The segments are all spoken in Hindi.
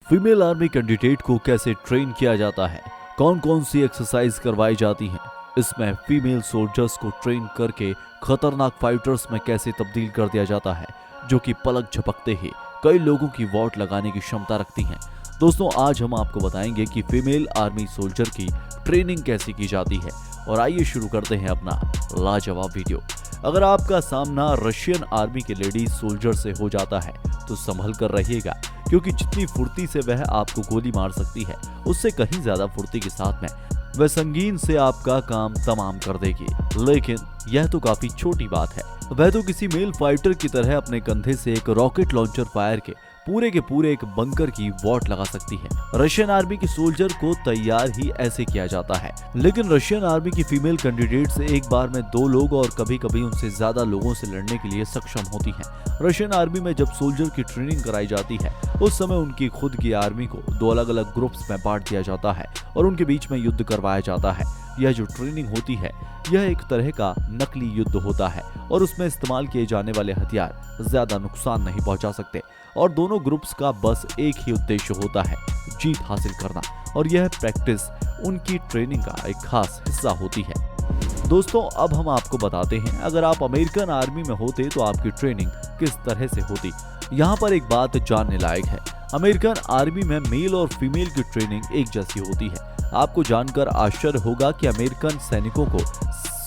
फीमेल आर्मी कैंडिडेट को कैसे ट्रेन किया जाता है, कौन कौन सी एक्सरसाइज करवाई जाती हैं, इसमें फीमेल सोल्जर्स को ट्रेन करके खतरनाक फाइटर्स में कैसे तब्दील कर दिया जाता है, जो कि पलक झपकते ही कई लोगों की वॉट लगाने की क्षमता रखती हैं। दोस्तों, आज हम आपको बताएंगे कि फीमेल आर्मी सोल्जर की ट्रेनिंग कैसे की जाती है। और आइए शुरू करते हैं अपना लाजवाब वीडियो। अगर आपका सामना रशियन आर्मी के लेडीज सोल्जर से हो जाता है तो संभल कर रहिएगा, क्योंकि जितनी फुर्ती से वह आपको गोली मार सकती है, उससे कहीं ज्यादा फुर्ती के साथ में वह संगीन से आपका काम तमाम कर देगी। लेकिन यह तो काफी छोटी बात है, वह तो किसी मेल फाइटर की तरह अपने कंधे से एक रॉकेट लॉन्चर फायर के पूरे एक बंकर की वॉट लगा सकती है। रशियन आर्मी के सोल्जर को तैयार ही ऐसे किया जाता है, लेकिन रशियन आर्मी की फीमेल कैंडिडेट्स एक बार में 2 लोग और कभी कभी उनसे ज्यादा लोगों से लड़ने के लिए सक्षम होती हैं। रशियन आर्मी में जब सोल्जर की ट्रेनिंग कराई जाती है, उस समय उनकी खुद की आर्मी को 2 अलग अलग ग्रुप्स में बांट दिया जाता है और उनके बीच में युद्ध करवाया जाता है। यह जो ट्रेनिंग होती है, यह एक तरह का नकली युद्ध होता है और उसमें इस्तेमाल किए जाने वाले हथियार ज्यादा नुकसान नहीं पहुंचा सकते और दोनों ग्रुप्स का बस एक ही उद्देश्य होता है, जीत हासिल करना। और यह प्रैक्टिस उनकी ट्रेनिंग का एक खास हिस्सा होती है। दोस्तों, अब हम आपको बताते हैं, अगर आप अमेरिकन आर्मी में होते तो आपकी ट्रेनिंग किस तरह से होती। यहाँ पर एक बात जानने लायक है, अमेरिकन आर्मी में मेल और फीमेल की ट्रेनिंग एक जैसी होती है। आपको जानकर आश्चर्य होगा कि अमेरिकन सैनिकों को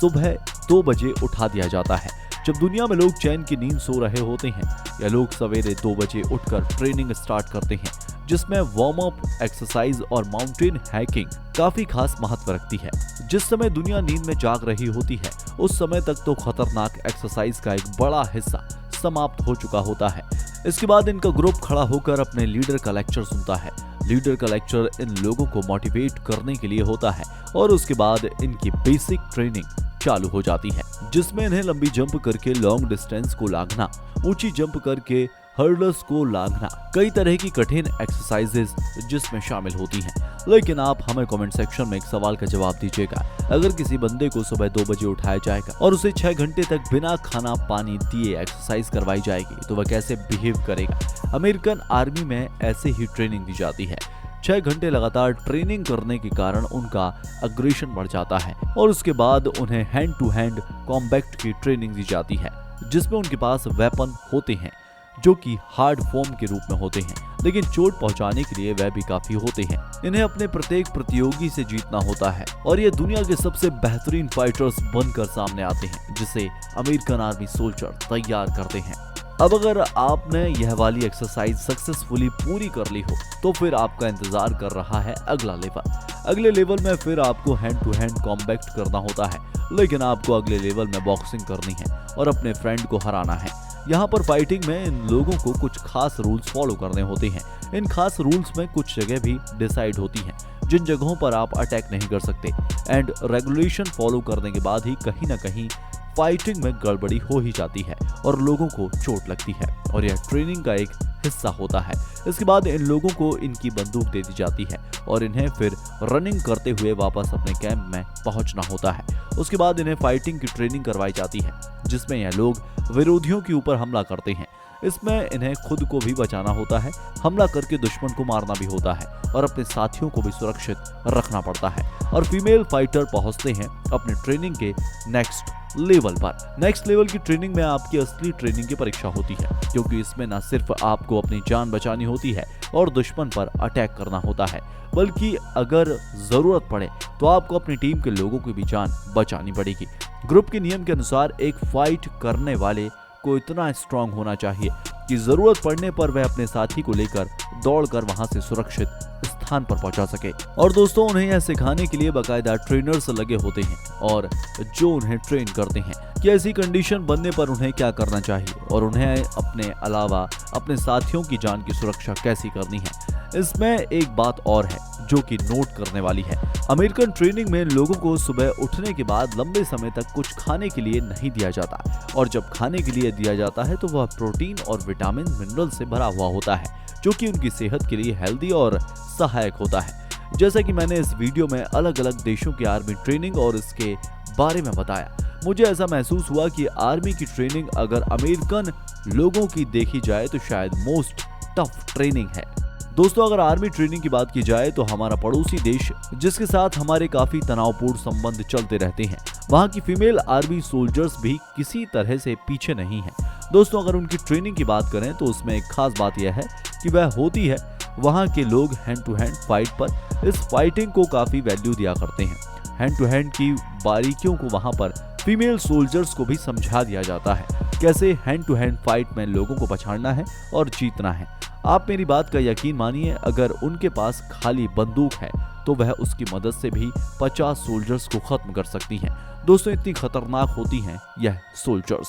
सुबह 2 बजे उठा दिया जाता है, जब दुनिया में लोग चैन की नींद सो रहे होते हैं। यह लोग सवेरे 2 बजे उठकर ट्रेनिंग स्टार्ट करते हैं, जिसमें वार्म अप एक्सरसाइज और माउंटेन हाइकिंग काफी खास महत्व रखती है। जिस समय दुनिया नींद में जाग रही होती है, उस समय तक तो खतरनाक एक्सरसाइज का एक बड़ा हिस्सा समाप्त हो चुका होता है। इसके बाद इनका ग्रुप खड़ा होकर अपने लीडर का लेक्चर सुनता है। लीडर का लेक्चर इन लोगों को मोटिवेट करने के लिए होता है और उसके बाद इनकी बेसिक ट्रेनिंग चालू हो जाती है, जिसमें इन्हें लंबी जंप करके लॉन्ग डिस्टेंस को लांघना, ऊंची जंप करके हर्डल्स को लांघना, कई तरह की कठिन एक्सरसाइजेस जिसमें शामिल होती हैं। लेकिन आप हमें कमेंट सेक्शन में एक सवाल का जवाब दीजिएगा, अगर किसी बंदे को सुबह 2 बजे उठाया जाएगा और उसे 6 घंटे तक बिना खाना पानी दिए एक्सरसाइज करवाई जाएगी, तो वह कैसे बिहेव करेगा। अमेरिकन आर्मी में ऐसे ही ट्रेनिंग दी जाती है। 6 घंटे लगातार ट्रेनिंग करने के कारण उनका अग्रेशन बढ़ जाता है और उसके बाद उन्हें हैंड टू हैंड कॉम्बैट की ट्रेनिंग दी जाती है, जिसमें उनके पास वेपन होते हैं जो कि हार्ड फॉर्म के रूप में होते हैं, लेकिन चोट पहुंचाने के लिए वह भी काफी होते हैं। इन्हें अपने प्रत्येक प्रतियोगी से जीतना होता है और ये दुनिया के सबसे बेहतरीन फाइटर्स बनकर सामने आते हैं, जिसे अमेरिकन आर्मी सोल्जर तैयार करते हैं। अब अगर आपने यह वाली एक्सरसाइज सक्सेसफुली पूरी कर ली हो, तो फिर आपका इंतजार कर रहा है अगला लेवल। अगले लेवल में फिर आपको हैंड टू हैंड कॉम्बैट करना होता है, लेकिन आपको अगले लेवल में बॉक्सिंग करनी है और अपने फ्रेंड को हराना है। यहाँ पर फाइटिंग में इन लोगों को कुछ खास रूल्स फॉलो करने होते हैं। इन खास रूल्स में कुछ जगह भी डिसाइड होती हैं, जिन जगहों पर आप अटैक नहीं कर सकते, एंड रेगुलेशन फॉलो करने के बाद ही कहीं ना कहीं फाइटिंग में गड़बड़ी हो ही जाती है और लोगों को चोट लगती है, और यह ट्रेनिंग का एक हिस्सा होता है। इसके बाद इन लोगों को इनकी बंदूक दे दी जाती है और इन्हें फिर रनिंग करते हुए वापस अपने कैंप में पहुंचना होता है। उसके बाद इन्हें फाइटिंग की ट्रेनिंग करवाई जाती है, जिसमें यह लोग विरोधियों के ऊपर हमला करते हैं। इसमें इन्हें खुद को भी बचाना होता है, हमला करके दुश्मन को मारना भी होता है और अपने साथियों को भी सुरक्षित रखना पड़ता है। और फीमेल फाइटर पहुंचते हैं अपने ट्रेनिंग के नेक्स्ट लेवल पर। नेक्स्ट लेवल की ट्रेनिंग में आपकी असली ट्रेनिंग की परीक्षा होती है, क्योंकि इसमें न सिर्फ आपको अपनी जान बचानी होती है और दुश्मन पर अटैक करना होता है, बल्कि अगर जरूरत पड़े तो आपको अपनी टीम के लोगों की भी जान बचानी पड़ेगी। ग्रुप के नियम के अनुसार एक फाइट करने वाले को इतना स्ट्रांग होना चाहिए कि जरूरत पड़ने पर वह अपने साथी को लेकर दौड़कर वहां से सुरक्षित स्थान पर पहुंचा सके। और दोस्तों, उन्हें यह सिखाने के लिए बाकायदा ट्रेनर्स लगे होते हैं और जो उन्हें ट्रेन करते हैं कि ऐसी कंडीशन बनने पर उन्हें क्या करना चाहिए और उन्हें अपने अलावा अपने साथियों की जान की सुरक्षा कैसी करनी है। इसमें एक बात और है जो कि नोट करने वाली है। अमेरिकन ट्रेनिंग में लोगों को सुबह उठने के बाद लंबे समय तक कुछ खाने के लिए नहीं दिया जाता, और जब खाने के लिए दिया जाता है तो वह प्रोटीन और विटामिन मिनरल से भरा हुआ होता है, जो कि उनकी सेहत के लिए हेल्दी और सहायक होता है। जैसा कि मैंने इस वीडियो में अलग अलग देशों की आर्मी ट्रेनिंग और इसके बारे में बताया, मुझे ऐसा महसूस हुआ कि आर्मी की ट्रेनिंग अगर अमेरिकन लोगों की देखी जाए तो शायद मोस्ट टफ ट्रेनिंग है। दोस्तों अगर आर्मी ट्रेनिंग की बात की जाए तो हमारा पड़ोसी देश जिसके साथ हमारे काफी तनावपूर्ण संबंध चलते रहते हैं, वहाँ की फीमेल आर्मी सोल्जर्स भी किसी तरह से पीछे नहीं है। दोस्तों अगर उनकी ट्रेनिंग की बात करें तो उसमें एक खास बात यह है कि वह होती है वहाँ के लोग हैंड टू हैंड फाइट पर इस फाइटिंग को काफी वैल्यू दिया करते हैं। हैंड टू हैंड की बारीकियों को वहाँ पर फीमेल सोल्जर्स को भी समझा दिया जाता है, कैसे हैंड टू हैंड फाइट में लोगों को पछाड़ना है और जीतना है। आप मेरी बात का यकीन मानिए, अगर उनके पास खाली बंदूक है तो वह उसकी मदद से भी 50 सोल्जर्स को खत्म कर सकती हैं। दोस्तों इतनी खतरनाक होती हैं यह सोल्जर्स।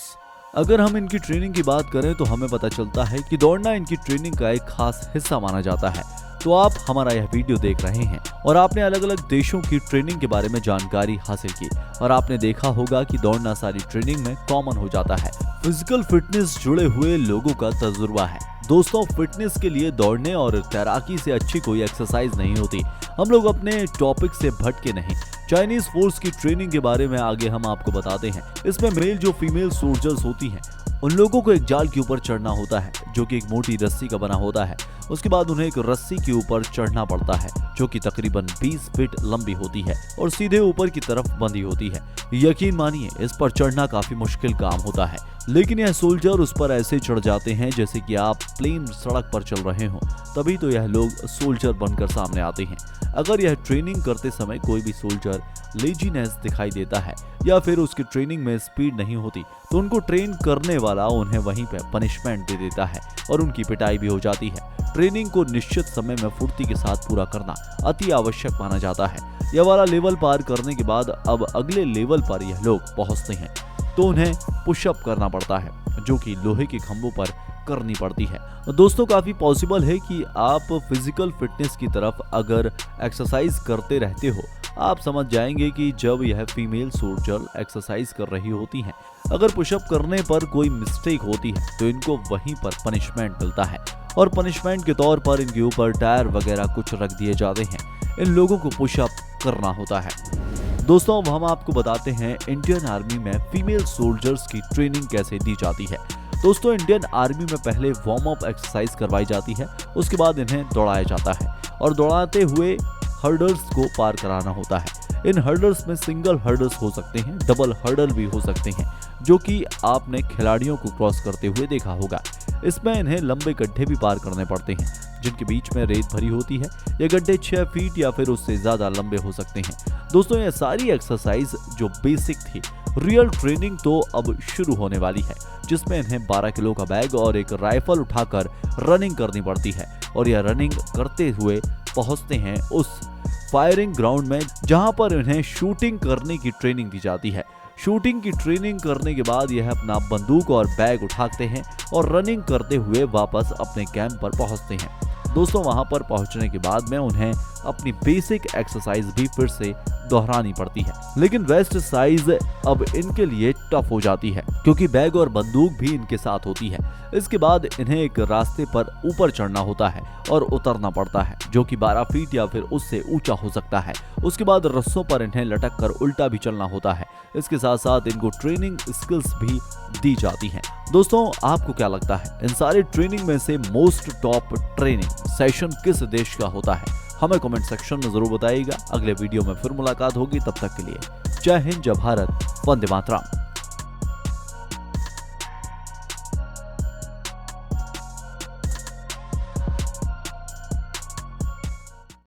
अगर हम इनकी ट्रेनिंग की बात करें तो हमें पता चलता है कि दौड़ना इनकी ट्रेनिंग का एक खास हिस्सा माना जाता है। तो आप हमारा यह वीडियो देख रहे हैं और आपने अलग अलग देशों की ट्रेनिंग के बारे में जानकारी हासिल की और आपने देखा होगा कि दौड़ना सारी ट्रेनिंग में कॉमन हो जाता है। फिजिकल फिटनेस जुड़े हुए लोगों का तजुर्बा है। दोस्तों फिटनेस के लिए दौड़ने और तैराकी से अच्छी कोई एक्सरसाइज नहीं होती। हम लोग अपने टॉपिक से भटके नहीं। चाइनीज फोर्स की ट्रेनिंग के बारे में आगे हम आपको बताते हैं। इसमें मेल जो फीमेल सोल्जर्स होती हैं उन लोगों को एक जाल के ऊपर चढ़ना होता है जो कि एक मोटी रस्सी का बना होता है। उसके बाद उन्हें एक रस्सी के ऊपर चढ़ना पड़ता है जो कि तकरीबन 20 फीट लंबी होती है और सीधे ऊपर की तरफ बंधी होती है। यकीन मानिए इस पर चढ़ना काफी मुश्किल काम होता है, लेकिन यह सोल्जर उस पर ऐसे चढ़ जाते हैं जैसे कि आप प्लेन सड़क पर चल रहे हो। तभी तो यह लोग सोल्जर बनकर सामने आते हैं। अगर यह ट्रेनिंग करते समय कोई भी सोल्जर लेजीनेस दिखाई देता है या फिर उसकी ट्रेनिंग में स्पीड नहीं होती तो उनको ट्रेन करने वाला उन्हें वहीं पे पनिशमेंट दे देता है और उनकी पिटाई भी हो जाती है। ट्रेनिंग को निश्चित समय में फुर्ती के साथ पूरा करना अति आवश्यक माना जाता है। यह वाला लेवल पार करने के बाद अब अगले लेवल पर यह लोग पहुंचते हैं तो उन्हें पुशअप करना पड़ता है जो कि लोहे के खंभों पर करनी पड़ती है। दोस्तों काफी पॉसिबल है कि आप फिजिकल फिटनेस की तरफ अगर एक्सरसाइज करते रहते हो आप समझ जाएंगे कि जब यह फीमेल सोल्जर एक्सरसाइज कर रही होती हैं, अगर पुशअप करने पर कोई मिस्टेक होती है तो इनको वहीं पर पनिशमेंट मिलता है और पनिशमेंट के तौर पर इनके ऊपर टायर वगैरह कुछ रख दिए जाते हैं। इन लोगों को पुशअप करना होता है। दोस्तों अब हम आपको बताते हैं इंडियन आर्मी में फीमेल सोल्जर्स की ट्रेनिंग कैसे दी जाती है। दोस्तों इंडियन आर्मी में पहले वार्म अप एक्सरसाइज करवाई जाती है, उसके बाद इन्हें दौड़ाया जाता है और दौड़ाते हुए हर्डल्स को पार कराना होता है। इन हर्डल्स में सिंगल हर्डल्स हो सकते हैं, डबल हर्डल भी हो सकते हैं जो कि आपने खिलाड़ियों को क्रॉस करते हुए देखा होगा। इसमें इन्हें लंबे गड्ढे भी पार करने पड़ते हैं जिनके बीच में रेत भरी होती है। ये गड्ढे 6 फीट या फिर उससे ज्यादा लंबे हो सकते हैं। दोस्तों ये सारी एक्सरसाइज जो बेसिक थी, रियल ट्रेनिंग तो अब शुरू होने वाली है जिसमें इन्हें 12 किलो का बैग और एक राइफल उठाकर रनिंग करनी पड़ती है और यह रनिंग करते हुए पहुंचते हैं उस फायरिंग ग्राउंड में जहां पर इन्हें शूटिंग करने की ट्रेनिंग दी जाती है। शूटिंग की ट्रेनिंग करने के बाद यह अपना बंदूक और बैग उठाते हैं और रनिंग करते हुए वापस अपने कैंप पर पहुंचते हैं। दोस्तों वहां पर पहुंचने के बाद में उन्हें अपनी बेसिक एक्सरसाइज भी फिर से दोहरानी पड़ती है, लेकिन वेस्ट साइज अब इनके लिए टफ हो जाती है क्योंकि बैग और बंदूक भी इनके साथ होती है। इसके बाद इन्हें एक रास्ते पर ऊपर चढ़ना होता है और उतरना पड़ता है जो कि 12 फीट या फिर उससे ऊंचा हो सकता है। उसके बाद रस्सों पर इन्हें लटक कर उल्टा भी चलना होता है। इसके साथ साथ इनको ट्रेनिंग स्किल्स भी दी जाती हैं। दोस्तों आपको क्या लगता है इन सारे ट्रेनिंग में से मोस्ट टॉप ट्रेनिंग सेशन किस देश का होता है? हमें कमेंट सेक्शन में जरूर बताइएगा। अगले वीडियो में फिर मुलाकात होगी, तब तक के लिए जय हिंद, जय भारत, वंदे मातरम।